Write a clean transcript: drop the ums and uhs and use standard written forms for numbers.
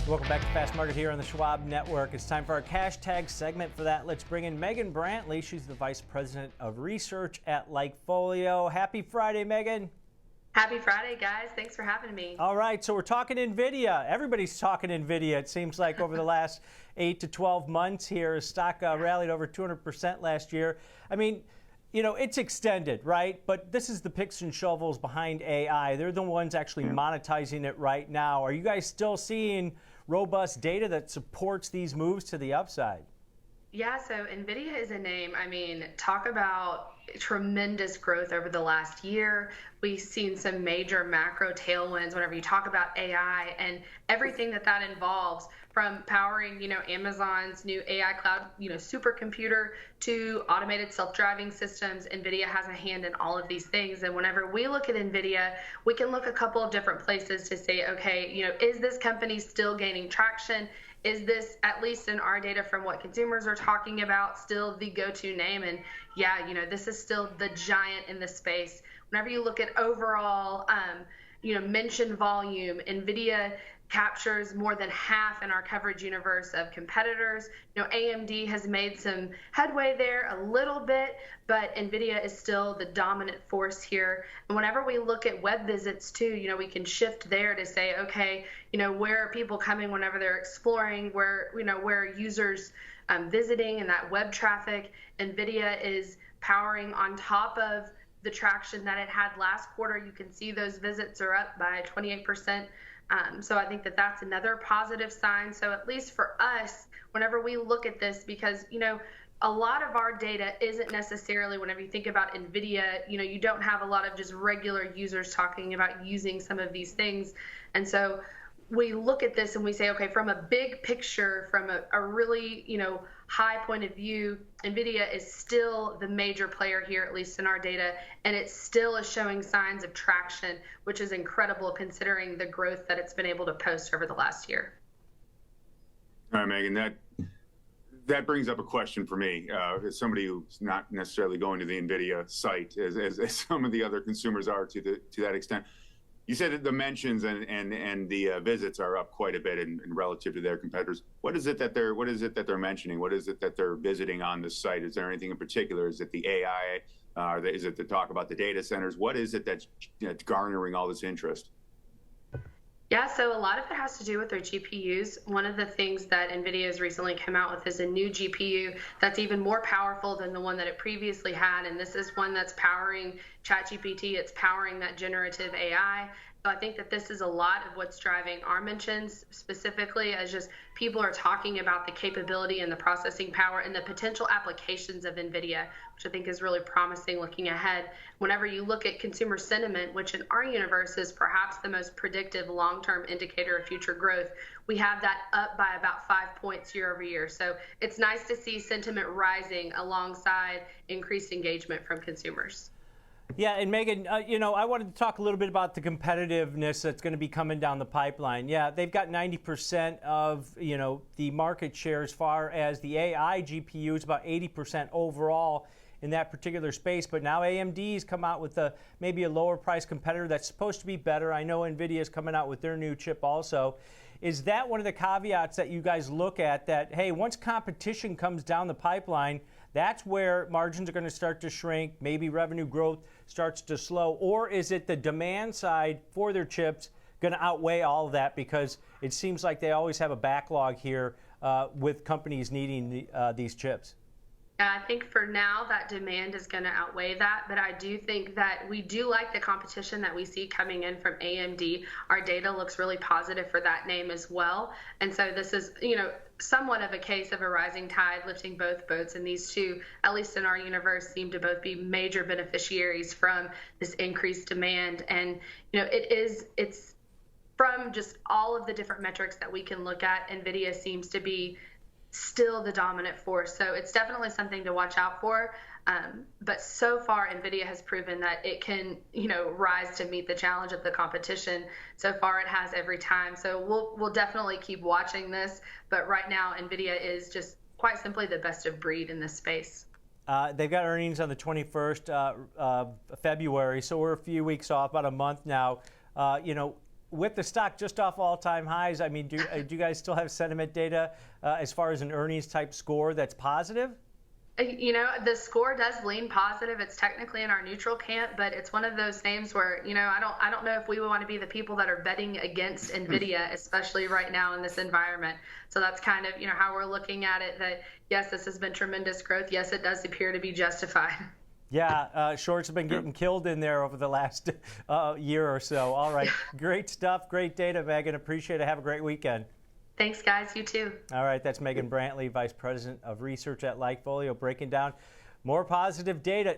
Welcome back to Fast Market here on the Schwab Network. It's time for our cash tag segment. For that, let's bring in Megan Brantley. She's the Vice President of Research at Likefolio. Happy Friday, Megan. Happy Friday, guys. Thanks for having me. All right, so we're talking Nvidia. Everybody's talking Nvidia, it seems like, over the last 8 to 12 months here. Stock rallied over 200% last year. I mean, you know, it's extended, right? But this is the picks and shovels behind AI. They're the ones actually monetizing it right now. Are you guys still seeing robust data that supports these moves to the upside? Yeah, so Nvidia is a name. I mean, talk about tremendous growth over the last year. We've seen some major macro tailwinds whenever you talk about AI and everything that involves, from powering, Amazon's new AI cloud, supercomputer, to automated self-driving systems. Nvidia has a hand in all of these things. And whenever we look at Nvidia, we can look a couple of different places to say, okay, is this company still gaining traction? Is this, at least in our data from what consumers are talking about, still the go-to name? And yeah, this is still the giant in the space. Whenever you look at overall, mention volume, Nvidia captures more than half in our coverage universe of competitors. AMD has made some headway there a little bit, but Nvidia is still the dominant force here. And whenever we look at web visits too, we can shift there to say, okay, where are people coming whenever they're exploring, where are users visiting, and that web traffic. Nvidia is powering on top of the traction that it had last quarter. You can see those visits are up by 28%. So I think that's another positive sign. So at least for us, whenever we look at this, because, a lot of our data isn't necessarily, whenever you think about Nvidia, you don't have a lot of just regular users talking about using some of these things. And so we look at this and we say, okay, from a big picture, from a really, high point of view, Nvidia is still the major player here, at least in our data, and it still is showing signs of traction, which is incredible considering the growth that it's been able to post over the last year. All right, Megan, that brings up a question for me, as somebody who's not necessarily going to the Nvidia site, as some of the other consumers are to that extent. You said that the mentions and the visits are up quite a bit in relative to their competitors. What is it that they're mentioning? What is it that they're visiting on the site? Is there anything in particular? Is it the AI? Is it to talk about the data centers? What is it that's garnering all this interest? Yeah, so a lot of it has to do with their GPUs. One of the things that NVIDIA has recently come out with is a new GPU that's even more powerful than the one that it previously had, and this is one that's powering ChatGPT. It's powering that generative AI. So I think that this is a lot of what's driving our mentions, specifically as just people are talking about the capability and the processing power and the potential applications of NVIDIA, which I think is really promising looking ahead. Whenever you look at consumer sentiment, which in our universe is perhaps the most predictive long-term indicator of future growth, we have that up by about 5 points year over year. So it's nice to see sentiment rising alongside increased engagement from consumers. Yeah, and Megan, I wanted to talk a little bit about the competitiveness that's going to be coming down the pipeline. Yeah, they've got 90% of, the market share as far as the AI GPUs, about 80% overall in that particular space. But now AMD's come out with maybe a lower price competitor that's supposed to be better. I know NVIDIA's coming out with their new chip also. Is that one of the caveats that you guys look at, that, hey, once competition comes down the pipeline, that's where margins are going to start to shrink, maybe revenue growth starts to slow? Or is it the demand side for their chips going to outweigh all of that? Because it seems like they always have a backlog here with companies needing these chips. I think for now that demand is going to outweigh that, but I do think that we do like the competition that we see coming in from AMD. Our data looks really positive for that name as well. And so this is, somewhat of a case of a rising tide lifting both boats, and these two, at least in our universe, seem to both be major beneficiaries from this increased demand. And, it's from just all of the different metrics that we can look at, NVIDIA seems to be still the dominant force. So it's definitely something to watch out for. But so far, NVIDIA has proven that it can, rise to meet the challenge of the competition. So far, it has every time. So we'll definitely keep watching this. But right now, NVIDIA is just quite simply the best of breed in this space. They've got earnings on the 21st of February, so we're a few weeks off, about a month now. with the stock just off all-time highs, I mean, do you guys still have sentiment data as far as an earnings type score that's positive? You know, the score does lean positive. It's technically in our neutral camp, but it's one of those names where, you know, I don't know if we would want to be the people that are betting against Nvidia, especially right now in this environment. So that's kind of, you know, how we're looking at it, that yes, this has been tremendous growth. Yes, it does appear to be justified. Yeah, shorts have been getting killed in there over the last year or so. All right, great stuff, great data, Megan. Appreciate it. Have a great weekend. Thanks, guys. You too. All right, that's Megan Brantley, Vice President of Research at Likefolio, breaking down more positive data.